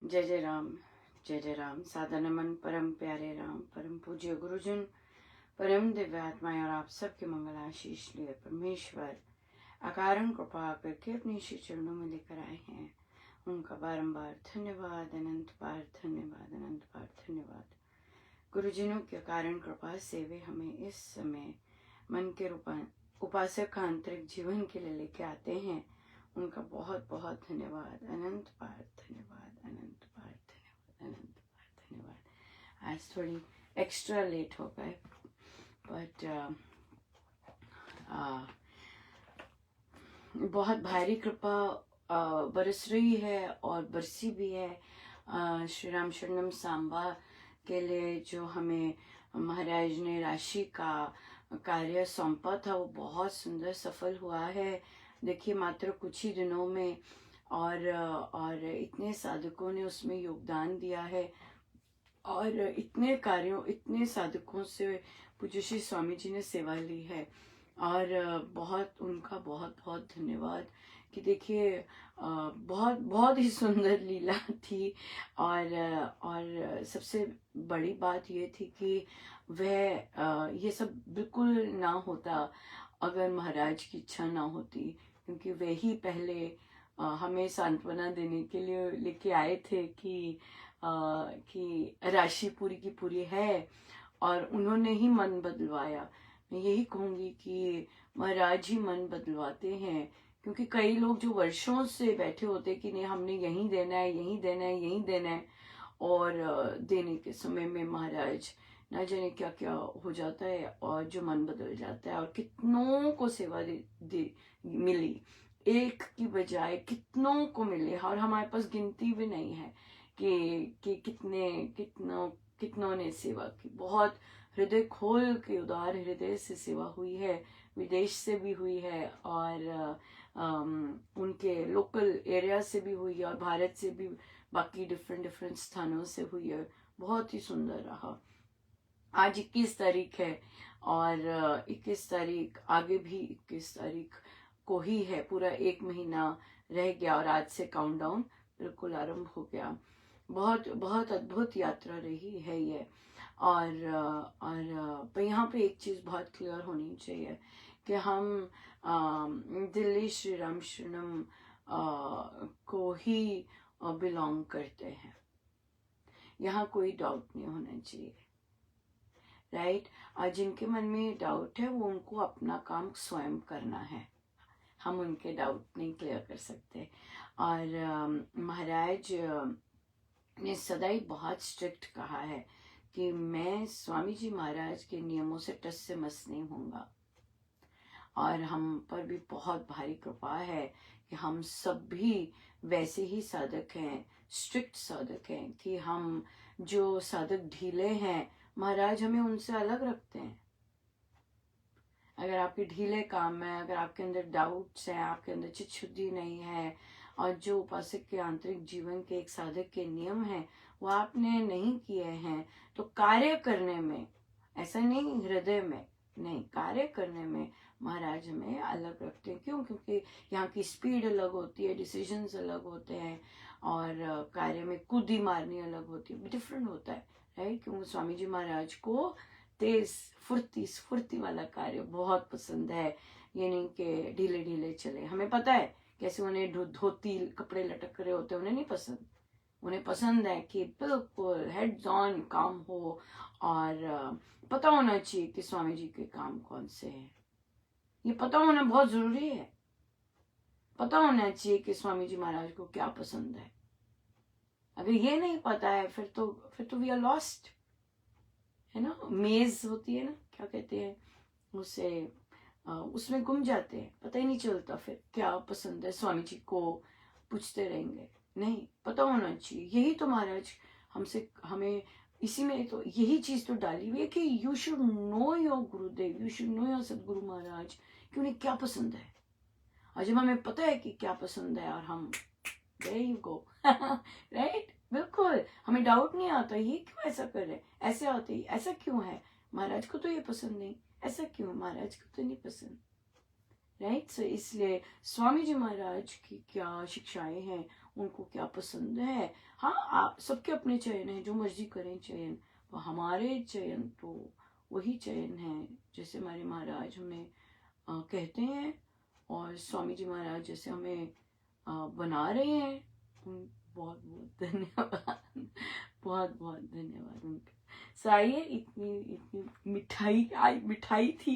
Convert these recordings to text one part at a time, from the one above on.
जय जय राम, जय जय राम। सादर नमन परम प्यारे राम, परम पूज्य गुरुजन, परम दिव्य आत्माएं और आप सबके मंगल आशीष लिए परमेश्वर अकारण कृपा करके अपने श्री चरणों में लेकर आए हैं। उनका बारंबार धन्यवाद, अनंत बार धन्यवाद, अनंत बार धन्यवाद। गुरुजनों के कारण कृपा से वे हमें इस समय मन के उपासक का आंतरिक जीवन के लिए लेके आते हैं। उनका बहुत बहुत धन्यवाद, अनंत बार धन्यवाद, अनंत बार धन्यवाद, अनंत बार धन्यवाद। आज थोड़ी एक्स्ट्रा लेट हो गए, बट बहुत भारी कृपा बरस रही है और बरसी भी है। श्री राम शरणम सांबा के लिए जो हमें महाराज ने राशि का कार्य सौंपा था वो बहुत सुंदर सफल हुआ है। देखिए मात्र कुछ ही दिनों में और इतने साधकों ने उसमें योगदान दिया है और इतने कार्यों, इतने साधकों से पूज्य श्री स्वामी जी ने सेवा ली है और उनका बहुत बहुत धन्यवाद। कि देखिए बहुत बहुत ही सुंदर लीला थी और सबसे बड़ी बात ये थी कि वह ये सब बिल्कुल ना होता अगर महाराज की इच्छा ना होती, क्योंकि वे ही पहले हमें सांत्वना देने के लिए लेके आए थे कि राशि पूरी की पूरी है और उन्होंने ही मन बदलवाया। मैं यही कहूँगी कि महाराज ही मन बदलवाते हैं, क्योंकि कई लोग जो वर्षों से बैठे होते कि नहीं हमने यहीं देना है, यहीं देना है, यहीं देना है, और देने के समय में महाराज ना जाने क्या क्या हो जाता है और जो मन बदल जाता है और कितनों को सेवा मिली, एक की बजाय कितनों को मिले और हमारे पास गिनती भी नहीं है कि कितनों ने सेवा की। बहुत हृदय खोल के उदार हृदय से सेवा हुई है, विदेश से भी हुई है और उनके लोकल एरिया से भी हुई है और भारत से भी बाकी डिफरेंट स्थानों से हुई है। बहुत ही सुंदर रहा। आज 21 तारीख है और 21 तारीख आगे भी 21 तारीख को ही है। पूरा एक महीना रह गया और आज से काउंटडाउन बिल्कुल आरंभ हो गया। बहुत बहुत अद्भुत यात्रा रही है ये। और यहाँ पे एक चीज बहुत क्लियर होनी चाहिए कि हम दिल्ली श्री राम शरणम को ही बिलोंग करते हैं। यहाँ कोई डाउट नहीं होना चाहिए, राइट। जिनके मन में डाउट है वो उनको अपना काम स्वयं करना है, हम उनके डाउट नहीं क्लियर कर सकते। और महाराज ने सदा ही बहुत स्ट्रिक्ट कहा है कि मैं स्वामी जी महाराज के नियमों से टस से मस नहीं होऊंगा। और हम पर भी बहुत भारी कृपा है कि हम सब भी वैसे ही साधक हैं, स्ट्रिक्ट साधक हैं, कि हम जो साधक ढीले हैं महाराज हमें उनसे अलग रखते हैं। अगर आपके ढीले काम है, अगर आपके अंदर डाउट्स हैं, आपके अंदर चित्त शुद्धि नहीं है और जो उपासक के आंतरिक जीवन के एक साधक के नियम हैं वो आपने नहीं किए हैं, तो कार्य करने में, ऐसा नहीं हृदय में नहीं, कार्य करने में महाराज हमें अलग रखते हैं। क्यों? क्योंकि यहाँ की स्पीड अलग होती है, डिसीजंस अलग होते हैं और कार्य में कूदी मारनी अलग होती है, डिफरेंट होता है, राइट। क्योंकि स्वामी जी महाराज को तेज स्फूर्ति वाला कार्य बहुत पसंद है। ये नहीं कि ढीले ढीले चले। हमें पता है कैसे उन्हें धोती कपड़े लटक रहे होते हैं, उन्हें नहीं पसंद। उन्हें पसंद है कि बिल्कुल हेड्स ऑन काम हो और पता होना चाहिए कि स्वामी जी के काम कौन से हैं। ये पता होना बहुत जरूरी है। पता होना चाहिए कि स्वामी जी महाराज को क्या पसंद है। अगर ये नहीं पता है फिर तो वी आर लॉस्ट, है ना। मेज होती है ना, क्या कहते हैं उसे, उसमें गुम जाते हैं, पता ही नहीं चलता फिर क्या पसंद है। स्वामी जी को पूछते रहेंगे, नहीं, पता होना चाहिए। यही तो महाराज हमें इसी में तो यही चीज तो डाली हुई है कि you should know your Gurudev, you should know your सदगुरु महाराज कि उन्हें क्या पसंद है। और जब हमें पता है कि क्या पसंद है और हम there you go राइट, बिल्कुल हमें डाउट नहीं आता ये क्यों ऐसा कर रहे, ऐसे आते ही ऐसा क्यों है, महाराज को तो ये पसंद नहीं, ऐसा क्यों, महाराज को तो नहीं पसंद, राइट। सो इसलिए स्वामी जी महाराज की क्या शिक्षाएं हैं, उनको क्या पसंद है। हाँ, सबके अपने चयन है, जो मर्जी करें चयन, तो हमारे चयन तो वही चयन है जैसे हमारे महाराज हमें कहते हैं, और स्वामी जी महाराज जैसे हमें बना रहे हैं। बहुत बहुत धन्यवाद, बहुत बहुत धन्यवाद उनका। सो आइए, इतनी इतनी मिठाई थी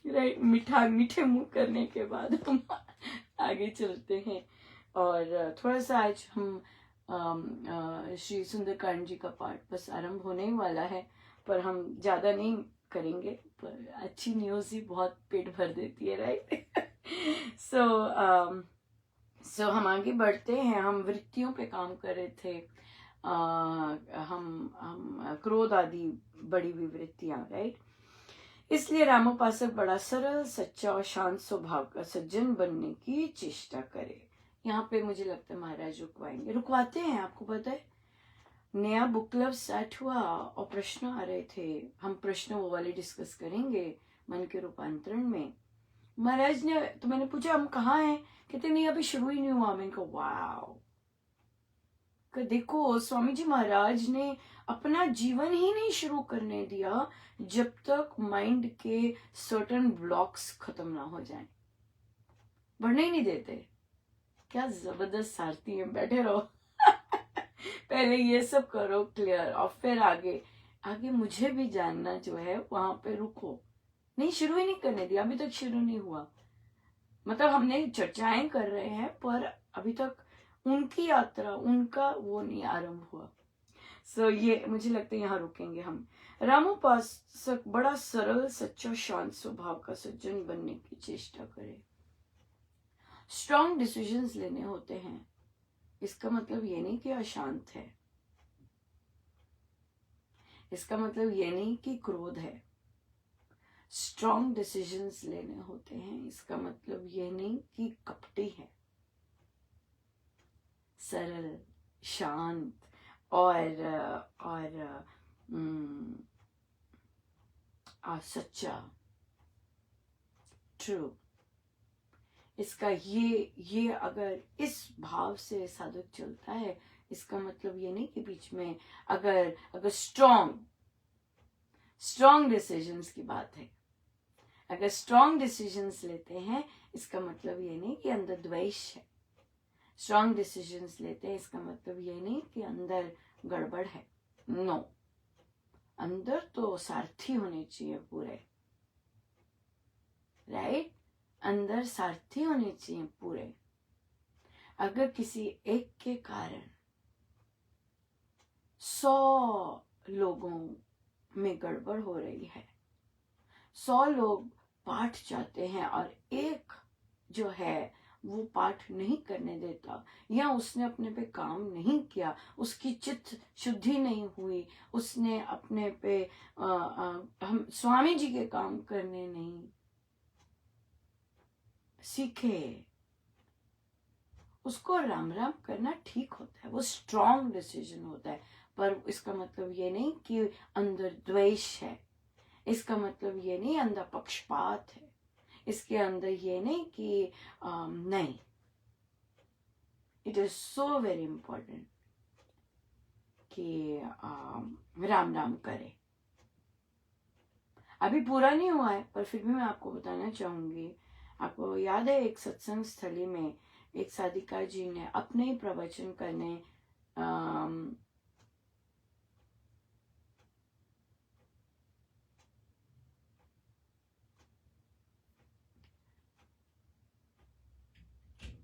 राइट, मीठे मुंह करने के बाद हम आगे चलते हैं। और थोड़ा सा आज हम श्री सुंदरकांड जी का पाठ बस आरंभ होने ही वाला है, पर हम ज्यादा नहीं करेंगे, पर अच्छी न्यूज ही बहुत पेट भर देती है, राइट। सो हम आगे बढ़ते हैं। हम वृत्तियों पे काम कर रहे थे। हम क्रोध आदि बड़ी हुई वृत्तियां, राइट। इसलिए रामोपासक बड़ा सरल, सच्चा और शांत स्वभाव का सज्जन बनने की चेष्टा करे। यहाँ पे मुझे लगता है महाराज रुकवाते हैं। आपको पता है, नया बुक क्लब स्टार्ट हुआ और प्रश्न आ रहे थे। हम प्रश्न वो वाले डिस्कस करेंगे मन के रूपांतरण में। महाराज ने, तो मैंने पूछा हम कहाँ हैं, कहते नहीं अभी शुरू ही नहीं हुआ। मैंने कहा वाओ, देखो स्वामी जी महाराज ने अपना जीवन ही नहीं शुरू करने दिया जब तक माइंड के सर्टन ब्लॉक्स खत्म ना हो जाएं, बढ़ने ही नहीं देते। क्या जबरदस्त सारथी है, बैठे रहो पहले ये सब करो क्लियर, और फिर आगे मुझे भी जानना जो है वहां पे रुको। नहीं, शुरू ही नहीं करने दिया, अभी तक शुरू नहीं हुआ। मतलब हमने चर्चाएं कर रहे हैं, पर अभी तक उनकी यात्रा, उनका वो नहीं आरंभ हुआ। सो ये मुझे लगता है यहाँ रुकेंगे हम। रामोपासक बड़ा सरल, सच्चा, शांत स्वभाव का सज्जन बनने की चेष्टा करे। स्ट्रॉन्ग डिसीजंस लेने होते हैं। इसका मतलब ये नहीं कि अशांत है, इसका मतलब ये नहीं कि क्रोध है। स्ट्रॉन्ग डिसीजंस लेने होते हैं, इसका मतलब ये नहीं कि कपटी है। सरल, शांत और सच्चा, ट्रू। इसका ये अगर इस भाव से साधक चलता है, इसका मतलब ये नहीं कि बीच में अगर स्ट्रॉन्ग डिसीजंस की बात है, अगर स्ट्रॉन्ग डिसीजंस लेते हैं, इसका मतलब ये नहीं कि अंदर द्वेष है। स्ट्रॉन्ग डिसीजंस लेते हैं, इसका मतलब ये नहीं कि अंदर गड़बड़ है। नो, अंदर तो सारथी होने चाहिए पूरे, राइट। अंदर सारथी होने चाहिए पूरे। अगर किसी एक के कारण 100 लोगों में गड़बड़ हो रही है, 100 लोग पाठ चाहते हैं और एक जो है वो पाठ नहीं करने देता, या उसने अपने पे काम नहीं किया, उसकी चित्त शुद्धि नहीं हुई, उसने अपने पे हम स्वामी जी के काम करने नहीं सीखे, उसको राम राम करना ठीक होता है, वो स्ट्रॉन्ग डिसीजन होता है। पर इसका मतलब ये नहीं कि अंदर द्वेष है, इसका मतलब ये नहीं अंदर पक्षपात है, इसके अंदर ये नहीं कि नहीं। It is so very important कि राम राम करे। अभी पूरा नहीं हुआ है, पर फिर भी मैं आपको बताना चाहूंगी। आपको याद है, एक सत्संग स्थली में एक साधिका जी ने अपने ही प्रवचन करने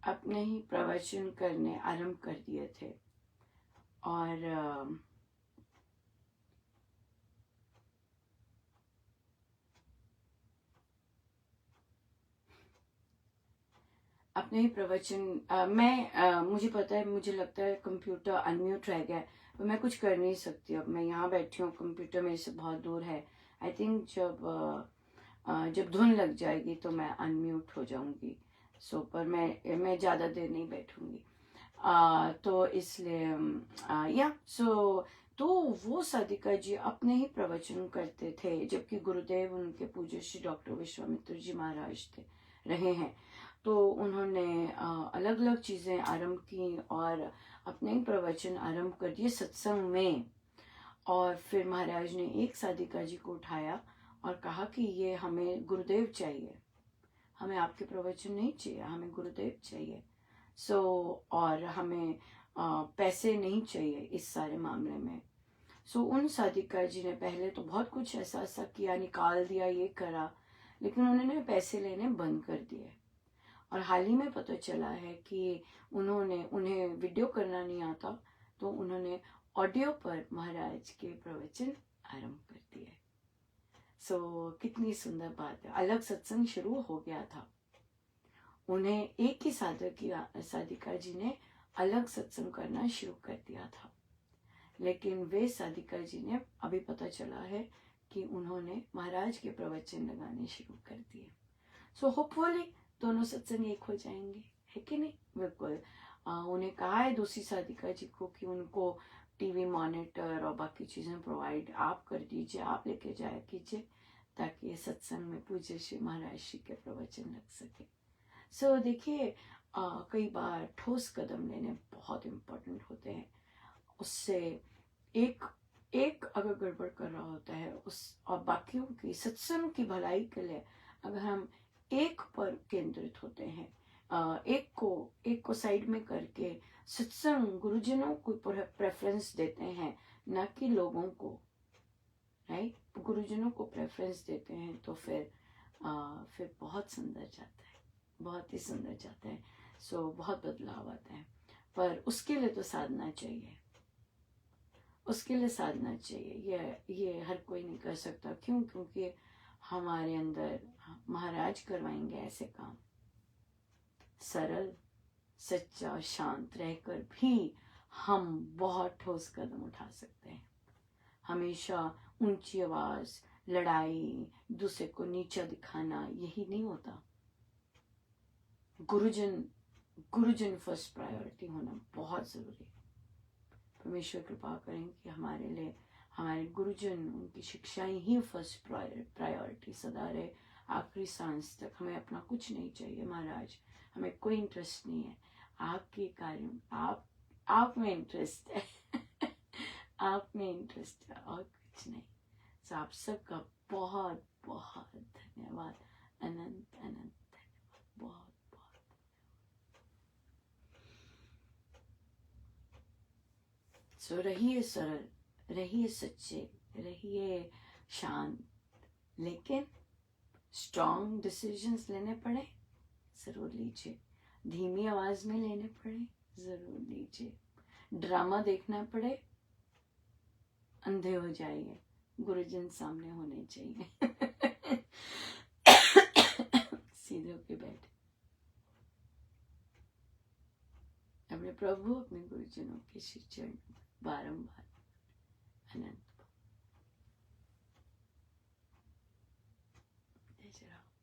अपने ही प्रवचन करने आरंभ कर दिए थे, और अपने ही प्रवचन मुझे पता है, मुझे लगता है कंप्यूटर अनम्यूट रह गया है, तो मैं कुछ कर नहीं सकती। अब मैं यहाँ बैठी हूँ, कंप्यूटर मेरे से बहुत दूर है। आई थिंक जब धुन लग जाएगी तो मैं अनम्यूट हो जाऊंगी। सो पर मैं ज़्यादा देर नहीं बैठूंगी। तो इसलिए तो वो साधिका जी अपने ही प्रवचन करते थे, जबकि गुरुदेव उनके पूज्य श्री डॉक्टर विश्वामित्र जी महाराज रहे हैं। तो उन्होंने अलग अलग चीज़ें आरंभ की, और अपने ही प्रवचन आरंभ कर दिए सत्संग में। और फिर महाराज ने एक साधिका जी को उठाया और कहा कि ये हमें गुरुदेव चाहिए, हमें आपके प्रवचन नहीं चाहिए, हमें गुरुदेव चाहिए। और हमें पैसे नहीं चाहिए इस सारे मामले में। उन साधिका जी ने पहले तो बहुत कुछ ऐसा ऐसा किया, निकाल दिया, ये करा, लेकिन उन्होंने पैसे लेने बंद कर दिए। और हाल ही में पता चला है कि उन्हें वीडियो करना नहीं आता, तो उन्होंने ऑडियो पर महाराज के प्रवचन आरंभ कर दिए। कितनी सुंदर बात है। अलग सत्संग शुरू हो गया था, उन्हें एक ही साधिका जी ने अलग सत्संग करना शुरू कर दिया था, लेकिन वे साधिका जी ने अभी पता चला है कि उन्होंने महाराज के प्रवचन लगाने शुरू कर दिए। होपफुली दोनों सत्संग एक हो जाएंगे, है कि नहीं? बिल्कुल। उन्हें कहा है दूसरी साधिका जी को कि उनको टीवी मॉनिटर और बाकी चीजें प्रोवाइड आप कर दीजिए, आप लेके जाया कीजिए, ताकि ये सत्संग में पूज्य श्री महाराज श्री के प्रवचन लग सके। देखिए, कई बार ठोस कदम लेने बहुत इम्पोर्टेंट होते हैं। उससे एक अगर गड़बड़ कर रहा होता है और बाकियों की सत्संग की भलाई के लिए अगर हम एक पर केंद्रित होते हैं, एक को साइड में करके सत्संग गुरुजनों को प्रेफरेंस देते हैं, न कि लोगों को, राइट? गुरुजनों को प्रेफरेंस देते हैं, तो फिर बहुत सुंदर जाता है, बहुत ही सुंदर जाता है। बहुत बदलाव आता है, पर उसके लिए तो साधना चाहिए, उसके लिए साधना चाहिए। ये हर कोई नहीं कर सकता। क्यों? क्योंकि हमारे अंदर महाराज करवाएंगे ऐसे काम। सरल, सच्चा, शांत रहकर भी हम बहुत ठोस कदम उठा सकते हैं। हमेशा ऊंची आवाज, लड़ाई, दूसरे को नीचा दिखाना, यही नहीं होता। गुरुजन फर्स्ट प्रायोरिटी होना बहुत जरूरी है। परमेश्वर कृपा करें कि हमारे लिए हमारे गुरुजन, उनकी शिक्षाएं ही फर्स्ट प्रायोरिटी सदा रहे, आखिरी सांस तक। हमें अपना कुछ नहीं चाहिए महाराज, हमें कोई इंटरेस्ट नहीं है आपके कार्यों, आप में इंटरेस्ट है आप में इंटरेस्ट है और कुछ नहीं। आप सबका बहुत बहुत धन्यवाद, अनंत अनंत धन्यवाद, बहुत बहुत। रहिए सरल, रहिए सच्चे, रहिए शांत, लेकिन स्ट्रॉन्ग डिसीजंस लेने पड़े जरूर लीजिए, धीमी आवाज में लेने पड़े जरूर लीजिए, ड्रामा देखना पड़े अंधे हो जाइए, गुरुजन सामने होने चाहिए सीधे होके बैठे अपने प्रभु, अपने गुरुजनों के श्री चरण बारंबार अनंत। जय श्री राम।